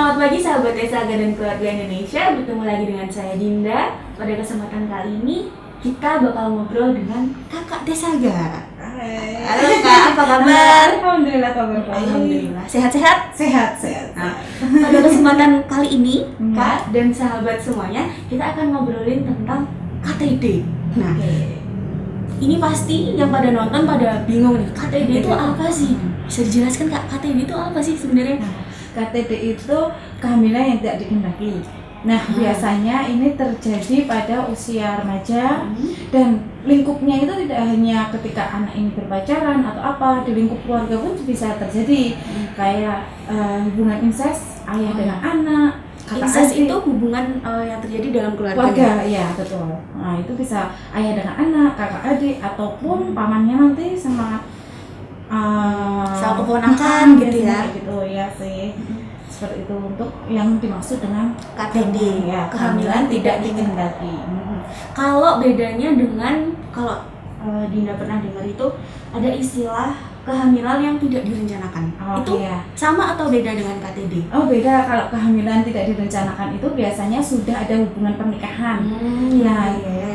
Selamat pagi sahabat Saga dan keluarga Indonesia. Bertemu lagi dengan saya Dinda. Pada kesempatan kali ini kita bakal ngobrol dengan Kakak Saga. Halo Kak, apa kabar? Alhamdulillah kabar baik. Alhamdulillah. Sehat-sehat? Sehat. Nah, pada kesempatan kali ini Kak dan sahabat semuanya, kita akan ngobrolin tentang KTD. Nah, ini pasti yang pada nonton pada bingung nih, KTD itu apa sih? Bisa dijelaskan Kak, KTD itu apa sih sebenarnya? KTD itu kehamilan yang tidak dikehendaki. Nah, biasanya ini terjadi pada usia remaja dan lingkupnya itu tidak hanya ketika anak ini berpacaran atau apa, di lingkup keluarga pun bisa terjadi. Kayak hubungan incest ayah dengan anak. Incest itu hubungan yang terjadi dalam keluarga. Ya betul. Nah, itu bisa ayah dengan anak, kakak adik, ataupun pamannya nanti sama keponakan gitu ya. Gitu ya sih. Seperti itu untuk yang dimaksud dengan KTD, ya, kehamilan tidak dikehendaki. Kalau bedanya dengan kalau Dinda pernah dengar itu ada istilah kehamilan yang tidak direncanakan. Itu sama atau beda dengan KTD? Oh beda, kalau kehamilan tidak direncanakan itu biasanya sudah ada hubungan pernikahan.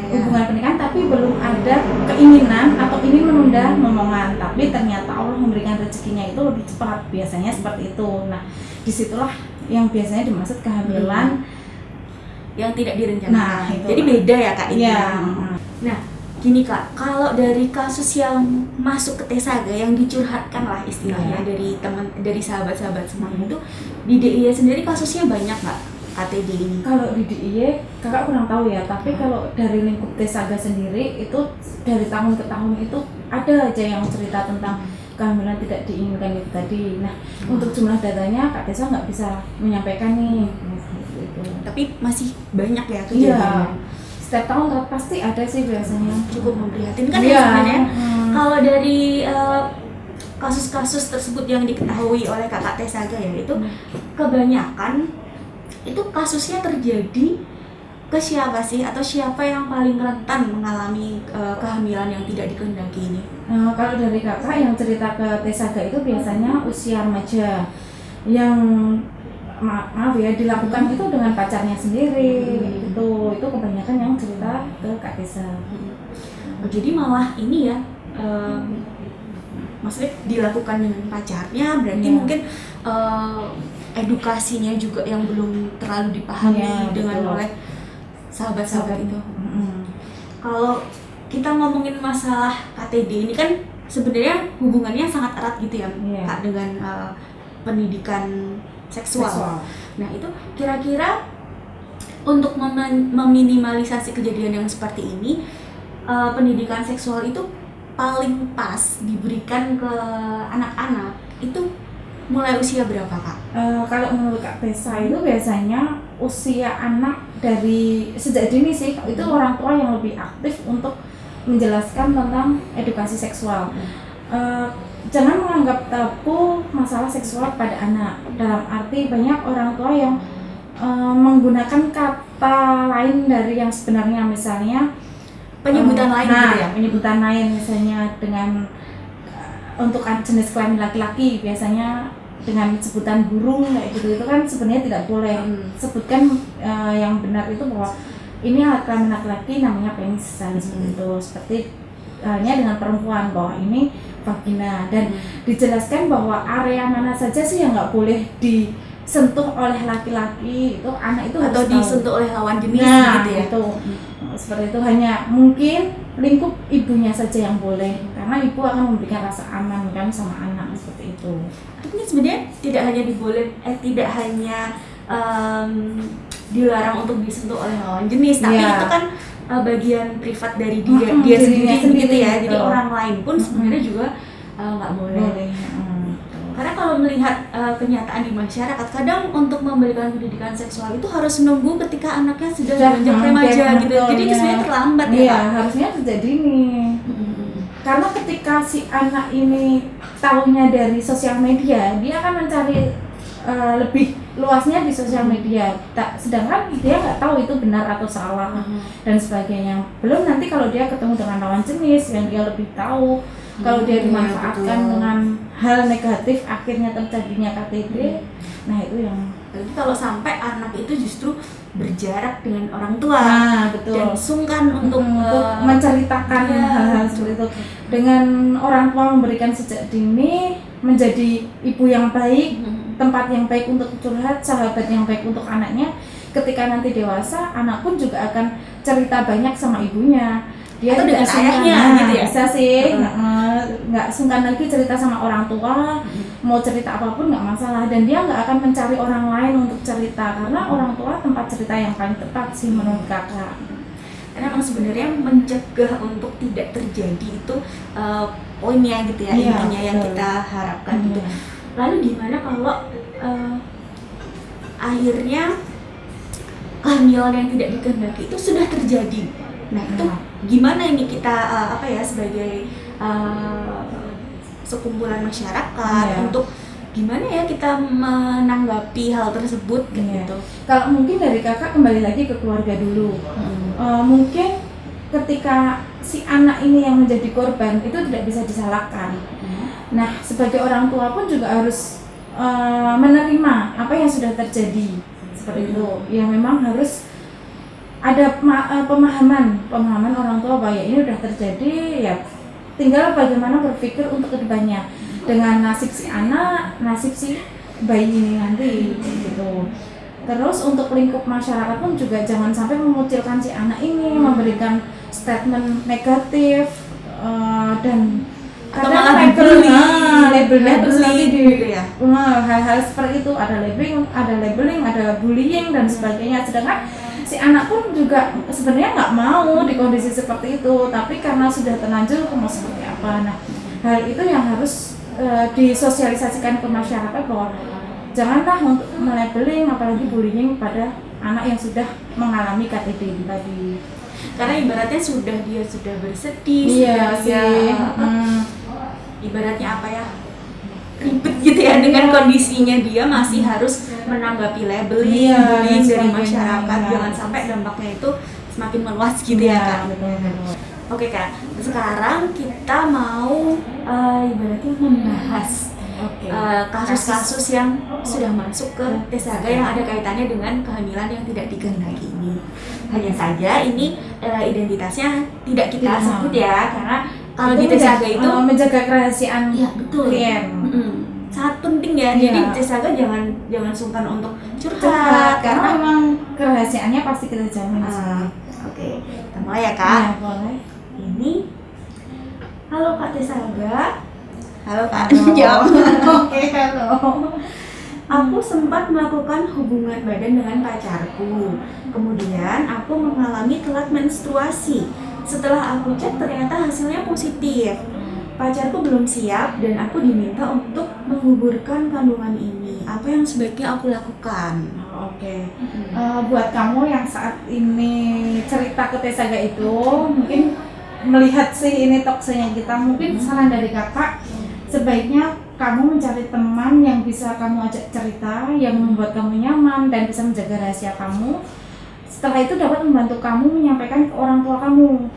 Hubungan pernikahan tapi belum ada keinginan atau ingin menunda momongan, tapi ternyata Allah memberikan rezekinya itu lebih cepat, biasanya seperti itu. Nah, disitulah yang biasanya dimaksud kehamilan yang tidak direncanakan. Nah, jadi beda ya Kak ini. Nah, gini Kak, kalau dari kasus yang masuk ke Saga yang dicurhatkan lah istilahnya dari sahabat-sahabat semuanya itu di DIY sendiri kasusnya banyak nggak KTD ini? Kalau di DIY kakak kurang tahu ya, tapi kalau dari lingkup Saga sendiri itu dari tahun ke tahun itu ada aja yang cerita tentang kehamilan tidak diinginkan itu tadi. Nah, untuk jumlah datanya Kak Tessa nggak bisa menyampaikan nih. Gitu. Tapi masih banyak ya kejadiannya. Setiap tahun pasti ada sih biasanya. Cukup memprihatinkan ya sebenarnya. Kalau dari kasus-kasus tersebut yang diketahui oleh Kakak Saga ya itu kebanyakan itu kasusnya terjadi ke siapa sih atau siapa yang paling rentan mengalami kehamilan yang tidak dikehendaki ini? Kalau dari kakak yang cerita ke Saga itu biasanya usia remaja yang maaf ya dilakukan itu dengan pacarnya sendiri. Itu kebanyakan yang cerita ke Kak Tessa. Jadi malah ini ya maksudnya dilakukan dengan pacarnya berarti mungkin edukasinya juga yang belum terlalu dipahami oleh sahabat-sahabat itu. Kalau kita ngomongin masalah KTD ini kan sebenarnya hubungannya sangat erat gitu ya Kak dengan pendidikan seksual. Nah itu kira-kira untuk meminimalisasi kejadian yang seperti ini, pendidikan seksual itu paling pas diberikan ke anak-anak itu mulai usia berapa Kak? Kalau menurut Kak Tessa itu biasanya usia anak dari sejak dini sih, itu orang tua yang lebih aktif untuk menjelaskan tentang edukasi seksual. Jangan menganggap tabu masalah seksual pada anak. Dalam arti banyak orang tua yang menggunakan kata lain dari yang sebenarnya, misalnya penyebutan lain gitu ya? Penyebutan lain misalnya dengan untuk jenis kelamin laki-laki biasanya dengan sebutan burung kayak gitu, itu kan sebenarnya tidak boleh. Sebutkan yang benar itu bahwa ini kelamin laki-laki namanya penis, seperti itu. Seperti halnya dengan perempuan bahwa ini vagina, dan dijelaskan bahwa area mana saja sih yang nggak boleh disentuh oleh laki-laki, itu anak itu atau harus disentuh tahu. oleh lawan jenis gitu ya. Itu seperti itu, hanya mungkin lingkup ibunya saja yang boleh karena ibu akan memberikan rasa aman kan sama anak, seperti itu. Ini sebenarnya tidak hanya tidak hanya dilarang untuk disentuh oleh lawan jenis, tapi itu kan bagian privat dari dia sendiri gitu ya. Jadi orang lain pun sebenarnya juga nggak boleh. Karena kalau melihat kenyataan di masyarakat, kadang untuk memberikan pendidikan seksual itu harus menunggu ketika anaknya sudah beranjak remaja gitu. Jadi itu sebenarnya terlambat ya. Iya, harusnya sejak dini. Karena ketika si anak ini tahunya dari sosial media, dia akan mencari lebih luasnya di sosial media. Sedangkan dia nggak tahu itu benar atau salah dan sebagainya. Belum nanti kalau dia ketemu dengan lawan jenis yang dia lebih tahu, kalau dia dimanfaatkan dengan hal negatif akhirnya terjadinya KTD. Nah itu yang Jadi kalau sampai anak itu justru berjarak dengan orang tua betul. dan sungkan untuk menceritakan hal-hal seperti itu. Dengan orang tua memberikan sejak dini, menjadi ibu yang baik, tempat yang baik untuk curhat, sahabat yang baik untuk anaknya. Ketika nanti dewasa, anak pun juga akan cerita banyak sama ibunya. Dia atau dengan sungkan, ayahnya gitu ya. Bisa sih, nggak sungkan lagi cerita sama orang tua. Mau cerita apapun nggak masalah, dan dia nggak akan mencari orang lain untuk cerita, karena orang tua tempat cerita yang paling tepat sih menurut kakak. Karena memang sebenarnya mencegah untuk tidak terjadi itu poinnya gitu ya, intinya yang kita harapkan gitu. Lalu gimana kalau akhirnya kehamilan yang tidak dikehendaki itu sudah terjadi? Nah itu gimana ini kita sebagai sekumpulan masyarakat untuk gimana ya kita menanggapi hal tersebut gitu. Kalau mungkin dari kakak kembali lagi ke keluarga dulu. Mungkin ketika si anak ini yang menjadi korban itu tidak bisa disalahkan. Nah sebagai orang tua pun juga harus menerima apa yang sudah terjadi seperti itu. Ya memang harus ada pemahaman orang tua bahwa ya ini udah terjadi, ya tinggal bagaimana berpikir untuk kedepannya dengan nasib si anak, nasib si bayi ini nanti gitu. Terus untuk lingkup masyarakat pun juga jangan sampai mengucilkan si anak ini, memberikan statement negatif dan atau malah labeling gitu ya. Hal-hal seperti itu, ada labeling, ada bullying dan sebagainya. Sedangkan si anak pun juga sebenarnya nggak mau di kondisi seperti itu, tapi karena sudah terlanjur mau seperti apa. Nah, hal itu yang harus disosialisasikan ke masyarakat bahwa janganlah untuk melabeling apalagi bullying pada anak yang sudah mengalami KTD tadi. Karena ibaratnya dia sudah bersedih, ibaratnya apa ya, ribet gitu ya dengan kondisinya, dia masih harus menanggapi labeling dari masyarakat. Jangan sampai dampaknya itu semakin meluas gitu ya Kak. Oke Kak, sekarang kita mau ibaratnya membahas kasus-kasus yang sudah masuk ke TSAGA yang ada kaitannya dengan kehamilan yang tidak dikehendaki ini. Hanya saja ini identitasnya tidak kita sebut ya, karena kalau di TSAGA itu menjaga kerahasiaan klien. Sangat penting ya. Jadi TSAGA jangan sungkan untuk curhat karena memang kerahasiaannya pasti kita jamin. Oke, kita mulai ya Kak. Ya, boleh. Ini, halo Kak TSAGA. Halo Kak. Oke, halo. Aku sempat melakukan hubungan badan dengan pacarku. Kemudian aku mengalami telat menstruasi. Setelah aku cek ternyata hasilnya positif. Pacarku belum siap dan aku diminta untuk menggugurkan kandungan ini. Apa yang sebaiknya aku lakukan? Buat kamu yang saat ini cerita ke TSAGA itu, mungkin melihat sih ini toksenya kita, mungkin saran dari kakak sebaiknya kamu mencari teman yang bisa kamu ajak cerita, yang membuat kamu nyaman dan bisa menjaga rahasia kamu. Setelah itu dapat membantu kamu menyampaikan ke orang tua kamu.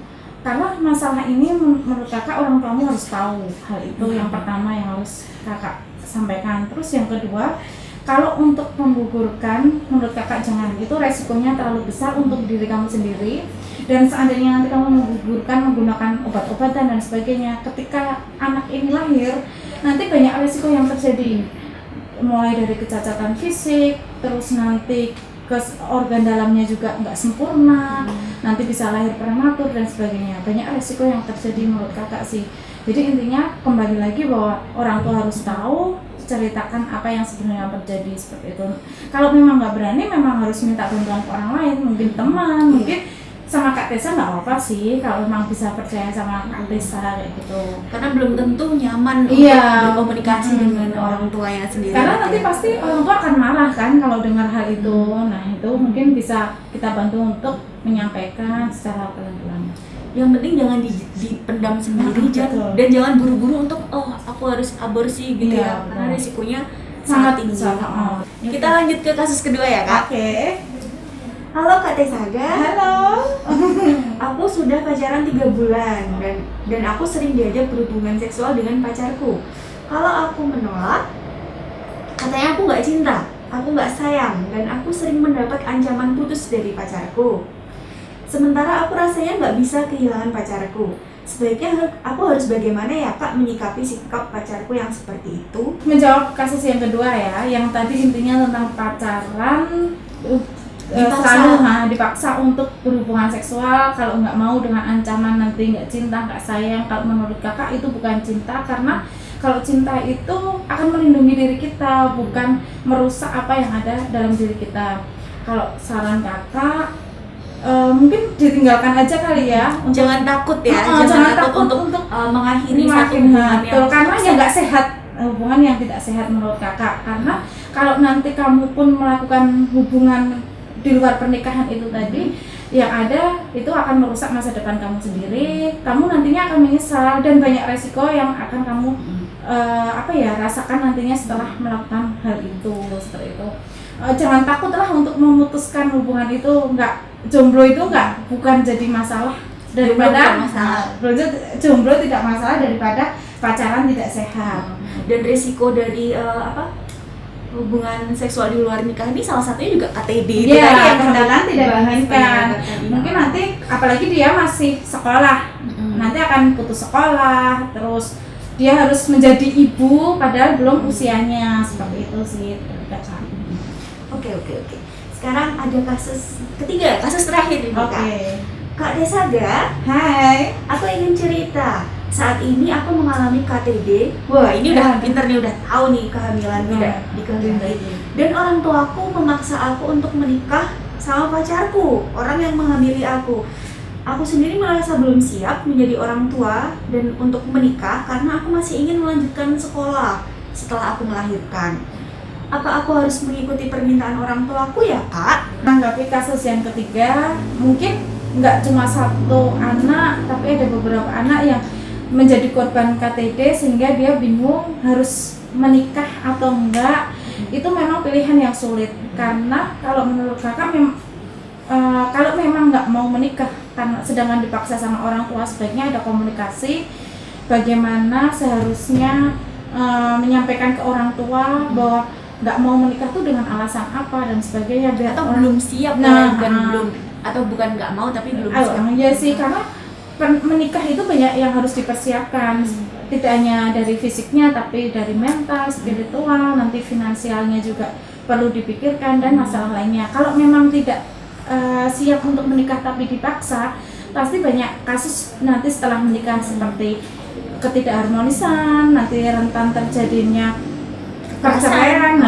Karena masalah ini menurut kakak orang tuamu harus tahu hal itu. Yang pertama yang harus kakak sampaikan. Terus yang kedua, kalau untuk menggugurkan menurut kakak jangan, itu resikonya terlalu besar untuk diri kamu sendiri. Dan seandainya nanti kamu menggugurkan menggunakan obat-obatan dan sebagainya, ketika anak ini lahir nanti banyak resiko yang terjadi, mulai dari kecacatan fisik, terus nanti organ dalamnya juga nggak sempurna, nanti bisa lahir prematur dan sebagainya. Banyak resiko yang terjadi menurut kakak sih. Jadi intinya kembali lagi bahwa orang tua harus tahu, ceritakan apa yang sebenarnya terjadi seperti itu. Kalau memang nggak berani, memang harus minta bantuan ke orang lain, mungkin teman, mungkin sama Kak Tessa nggak apa-apa sih kalau memang bisa percaya sama Kak Tessa kayak gitu. Karena belum tentu nyaman untuk berkomunikasi dengan orang tuanya sendiri. Karena nanti pasti orang tua akan marah kan kalau dengar hal itu. Nah itu mungkin bisa kita bantu untuk menyampaikan secara pelan-pelan. Yang penting jangan dipendam sendiri dan jangan buru-buru untuk aku harus aborsi gitu ya. Karena risikonya sangat tinggi. Kita lanjut ke kasus kedua ya Kak. Oke. Halo Kak TSAGA. Halo. Aku sudah pacaran 3 bulan dan aku sering diajak berhubungan seksual dengan pacarku. Kalau aku menolak, katanya aku nggak cinta, aku nggak sayang, dan aku sering mendapat ancaman putus dari pacarku. Sementara aku rasanya nggak bisa kehilangan pacarku. Sebaiknya aku harus bagaimana ya Kak menyikapi sikap pacarku yang seperti itu? Menjawab kasus yang kedua ya, yang tadi intinya tentang pacaran selalu dipaksa untuk berhubungan seksual, kalau nggak mau dengan ancaman nanti nggak cinta, nggak sayang. Kalau menurut kakak itu bukan cinta, karena kalau cinta itu akan melindungi diri kita, bukan merusak apa yang ada dalam diri kita. Kalau saran kakak, mungkin ditinggalkan aja kali ya. Jangan takut ya, jangan takut untuk mengakhiri satu hubungan yang karena ya nggak sehat, hubungan yang tidak sehat menurut kakak. Karena kalau nanti kamu pun melakukan hubungan di luar pernikahan itu tadi, yang ada itu akan merusak masa depan kamu sendiri. Kamu nantinya akan menyesal dan banyak resiko yang akan kamu rasakan nantinya setelah melakukan hal itu, seperti itu. Jangan takutlah untuk memutuskan hubungan itu. Jomblo itu bukan jadi masalah daripada jomblo tidak masalah daripada pacaran tidak sehat. Dan risiko dari hubungan seksual di luar nikah ini salah satunya juga KTD. Iya, kehamilan tidak diinginkan. Mungkin nanti apalagi dia masih sekolah, nanti akan putus sekolah, terus dia harus menjadi ibu padahal belum usianya, seperti itu sih. Oke. Sekarang ada kasus ketiga, kasus terakhir nih Kak. Kak Desaga, hai. Aku ingin cerita. Saat ini aku mengalami KTD. Wah, ini udah pinter nih, udah tahu nih kehamilan tidak dikehendaki. Dan orang tuaku memaksa aku untuk menikah sama pacarku, orang yang menghamili aku. Aku sendiri merasa belum siap menjadi orang tua dan untuk menikah karena aku masih ingin melanjutkan sekolah setelah aku melahirkan. Apa aku harus mengikuti permintaan orang tuaku ya Kak? Menanggapi kasus yang ketiga, mungkin nggak cuma satu anak, tapi ada beberapa anak yang menjadi korban KTD sehingga dia bingung harus menikah atau enggak. Itu memang pilihan yang sulit, karena kalau menurut kakak kalau memang nggak mau menikah karena sedangkan dipaksa sama orang tua, sebaiknya ada komunikasi bagaimana seharusnya menyampaikan ke orang tua bahwa nggak mau menikah tuh dengan alasan apa dan sebagainya, biar atau belum siap bukan nggak mau tapi belum siap. Ya sih, karena menikah itu banyak yang harus dipersiapkan, tidak hanya dari fisiknya tapi dari mental, spiritual, nanti finansialnya juga perlu dipikirkan dan masalah lainnya. Kalau memang tidak siap untuk menikah tapi dipaksa, pasti banyak kasus nanti setelah menikah seperti ketidakharmonisan, nanti rentan terjadinya perceraian,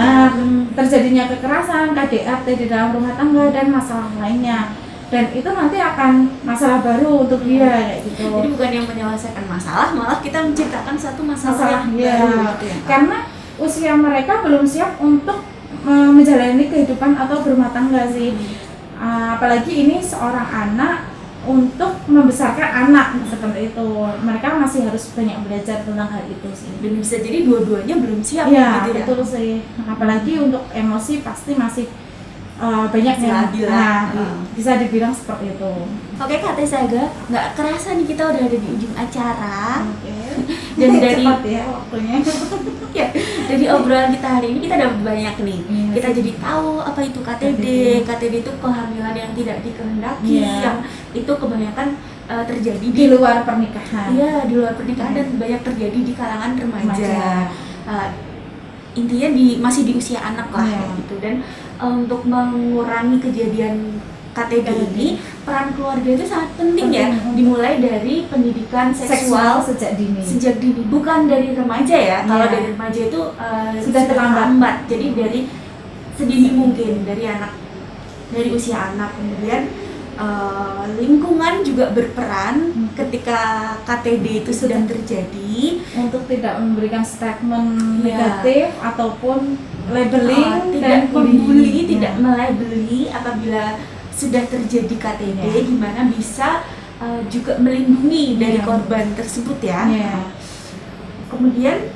terjadinya kekerasan, KDRT di dalam rumah tangga dan masalah lainnya. Dan itu nanti akan masalah baru untuk dia kayak gitu. Jadi bukan yang menyelesaikan masalah, malah kita menciptakan satu masalah yang baru gitu ya. Karena usia mereka belum siap untuk menjalani kehidupan atau berumah tangga sih. Apalagi ini seorang anak untuk membesarkan anak seperti itu, mereka masih harus banyak belajar tentang hal itu sih. Dan bisa jadi dua-duanya belum siap ya, gitu ya. Betul sih. Apalagi untuk emosi pasti masih banyak yang bisa dibilang seperti itu. Oke Kak Desaga, nggak kerasa nih kita udah ada di ujung acara. Dan dari cepat ya waktunya. Ya, dari obrolan kita hari ini kita dapat banyak nih. Kita jadi tahu apa itu KTD. KTD itu kehamilan yang tidak dikehendaki, yang itu kebanyakan terjadi di luar pernikahan. Iya, di luar pernikahan dan banyak terjadi di kalangan remaja. Intinya masih di usia anak lah gitu. Dan untuk mengurangi kejadian KTD ini, peran keluarga itu sangat penting ya. Dimulai dari pendidikan seksual sejak dini. Bukan dari remaja ya. Kalau dari remaja itu sudah terlambat. Jadi dari sedini mungkin, dari usia anak. Kemudian lingkungan juga berperan ketika KTD itu sudah terjadi, untuk tidak memberikan statement negatif ataupun labeling, tidak membuli, tidak melabeli apabila sudah terjadi KTD, gimana bisa juga melindungi dari korban tersebut ya. Kemudian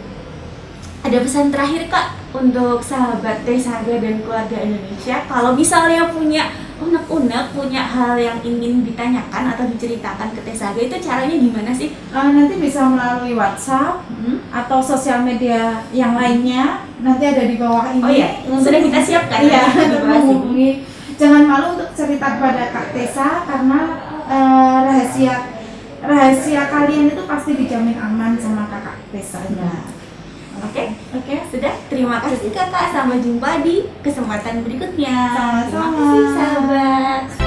ada pesan terakhir Kak untuk sahabat Desaga dan keluarga Indonesia, kalau misalnya punya unek-unek punya hal yang ingin ditanyakan atau diceritakan ke Teh Saga, itu caranya gimana sih? Nanti bisa melalui WhatsApp atau sosial media yang lainnya, nanti ada di bawah ini. Oh iya, sudah kita siapkan. Iya, untuk bahas ini. menghubungi. Jangan malu untuk cerita kepada Kak Tessa, karena rahasia kalian itu pasti dijamin aman sama Kakak Tessa. Oke, sudah. Terima kasih Kakak. Sampai jumpa di kesempatan berikutnya. Sama-sama. Terima kasih sahabat.